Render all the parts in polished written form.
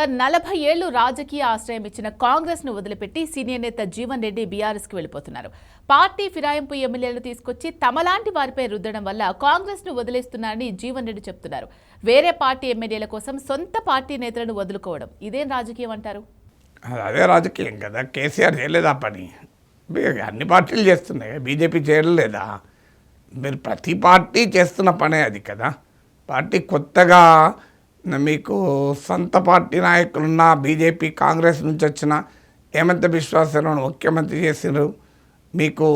గత 40 ఏళ్లు రాజకీయ ఆశ్రయం ఇచ్చిన కాంగ్రెస్ ను వదిలిపెట్టి సీనియర్ నేత జీవన్ రెడ్డి బీఆర్ఎస్ కు వెళ్లిపోతున్నారు. పార్టీ ఫిరాయింపు ఎమ్మెల్యేలు తీసుకొచ్చి తమలాంటి వారిపై రుద్దడం వల్ల కాంగ్రెస్ ను వదిలేస్తున్నారని జీవన్ రెడ్డి చెప్తున్నారు. వేరే పార్టీ ఎమ్మెల్యేల కోసం సొంత పార్టీ నేతలను వదులుకోవడం ఇదేం రాజకీయం అంటారు? అదే రాజకీయం కదా. కేసీఆర్ చేయలేదా పని? అన్ని పార్టీలు చేస్తున్నాయి, బీజేపీ చేయలేదా? మీరు ప్రతి పార్టీ చేస్తున్న పనే అది కదా. పార్టీ కొత్తగా మీకు సొంత పార్టీ నాయకులున్న బీజేపీ కాంగ్రెస్ నుంచి వచ్చిన హేమంత్ బిశ్వాసరావును ముఖ్యమంత్రి చేసినారు. మీకు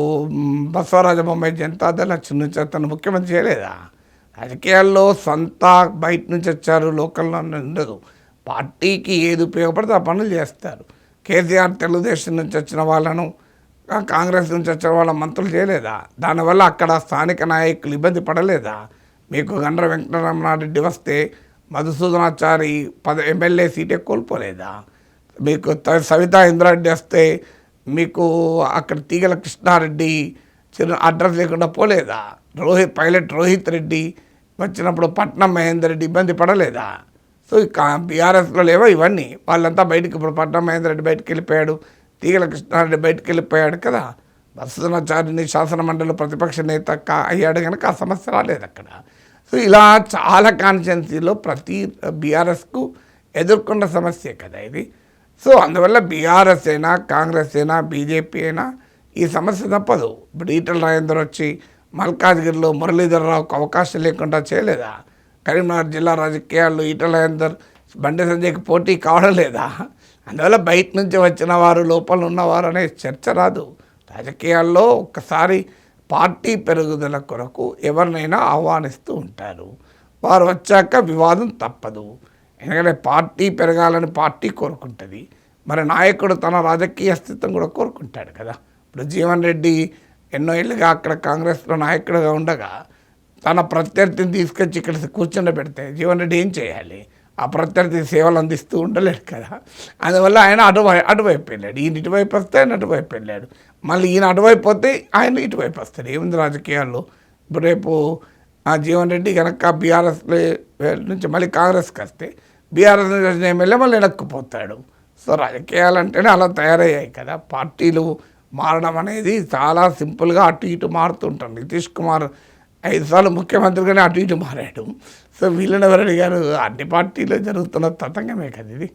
బసవరాజ బొమ్మాయి జనతాదళ నుంచి అతను ముఖ్యమంత్రి చేయలేదా? రాజకీయాల్లో సొంత బయట నుంచి వచ్చారు, లోకల్లో ఉండదు. పార్టీకి ఏది ఉపయోగపడితే ఆ పనులు చేస్తారు. కేసీఆర్ తెలుగుదేశం నుంచి వచ్చిన వాళ్ళను, కాంగ్రెస్ నుంచి వచ్చిన వాళ్ళ మంత్రులు చేయలేదా? దానివల్ల అక్కడ స్థానిక నాయకులు ఇబ్బంది పడలేదా? మీకు గండ్ర వెంకటరమణారెడ్డి వస్తే మధుసూదనాచారి ఎమ్మెల్యే సీటే కోల్పోలేదా? మీకు సవితా ఇంద్రారెడ్డి వస్తే మీకు అక్కడ తీగల కృష్ణారెడ్డి అడ్రస్ లేకుండా పోలేదా? పైలట్ రోహిత్ రెడ్డి వచ్చినప్పుడు పట్నం మహేందర్ రెడ్డి ఇబ్బంది పడలేదా? సో బీఆర్ఎస్లో లేవో ఇవన్నీ. వాళ్ళంతా బయటికి, ఇప్పుడు పట్నం మహేందర్ రెడ్డి బయటకు వెళ్ళిపోయాడు, తీగల కృష్ణారెడ్డి బయటకు వెళ్ళిపోయాడు కదా. మధుసూదనాచారిని శాసనమండలి ప్రతిపక్ష నేత అయ్యాడు కనుక ఆ సమస్య రాలేదు అక్కడ. సో ఇలా చాలా కాన్స్టిట్యున్సీలో ప్రతి బీఆర్ఎస్కు ఎదుర్కొన్న సమస్య కదా ఇది. సో అందువల్ల బీఆర్ఎస్ అయినా, కాంగ్రెస్ అయినా, బీజేపీ అయినా ఈ సమస్య తప్పదు. ఇప్పుడు ఈటల రాజేందర్ వచ్చి మల్కాజ్గిరిలో మురళీధరరావుకు అవకాశం లేకుండా చేయలేదా? కరీంనగర్ జిల్లా రాజకీయాల్లో ఈటల రాజేందర్ బండి సంజయ్కి పోటీ కావడం లేదా? అందువల్ల బయట నుంచి వచ్చిన వారు, లోపల ఉన్నవారు అనే చర్చ రాదు. రాజకీయాల్లో ఒక్కసారి పార్టీ పెరుగుదల కొరకు ఎవరినైనా ఆహ్వానిస్తూ ఉంటారు. వారు వచ్చాక వివాదం తప్పదు. ఎందుకంటే పార్టీ పెరగాలని పార్టీ కోరుకుంటుంది, మరి నాయకుడు తన రాజకీయ అస్తిత్వం కూడా కోరుకుంటాడు కదా. ఇప్పుడు జీవన్ రెడ్డి ఎన్నో ఏళ్ళుగా అక్కడ కాంగ్రెస్లో నాయకుడిగా ఉండగా తన ప్రత్యర్థిని తీసుకొచ్చి ఇక్కడ కూర్చుండబెడితే జీవన్ రెడ్డి ఏం చేయాలి? ఆ ప్రత్యర్థి సేవలు అందిస్తూ ఉండలేడు కదా. అందువల్ల ఆయన అటువైపు వెళ్ళాడు. ఈయన ఇటువైపు వస్తే ఆయన అటువైపు వెళ్ళాడు. మళ్ళీ ఈయన అటువైపు వస్తే ఆయన ఇటువైపు వస్తాడు. ఏముంది రాజకీయాల్లో? ఇప్పుడు రేపు ఆ జీవన్ రెడ్డి కనుక బీఆర్ఎస్ నుంచి మళ్ళీ కాంగ్రెస్కి వస్తే బీఆర్ఎస్ నుంచి వచ్చిన ఎమ్మెల్యే మళ్ళీ వెనక్కిపోతాడు. సో రాజకీయాలంటేనే అలా తయారయ్యాయి కదా. పార్టీలు మారడం అనేది చాలా సింపుల్గా అటు ఇటు మారుతుంటారు. నితీష్ కుమార్ 5 సార్లు ముఖ్యమంత్రిగానే అటు ఇటు మారాడు. సో వీళ్ళని ఎవరు అడిగారు? అన్ని పార్టీలో జరుగుతున్న తతంగమే కదా ఇది.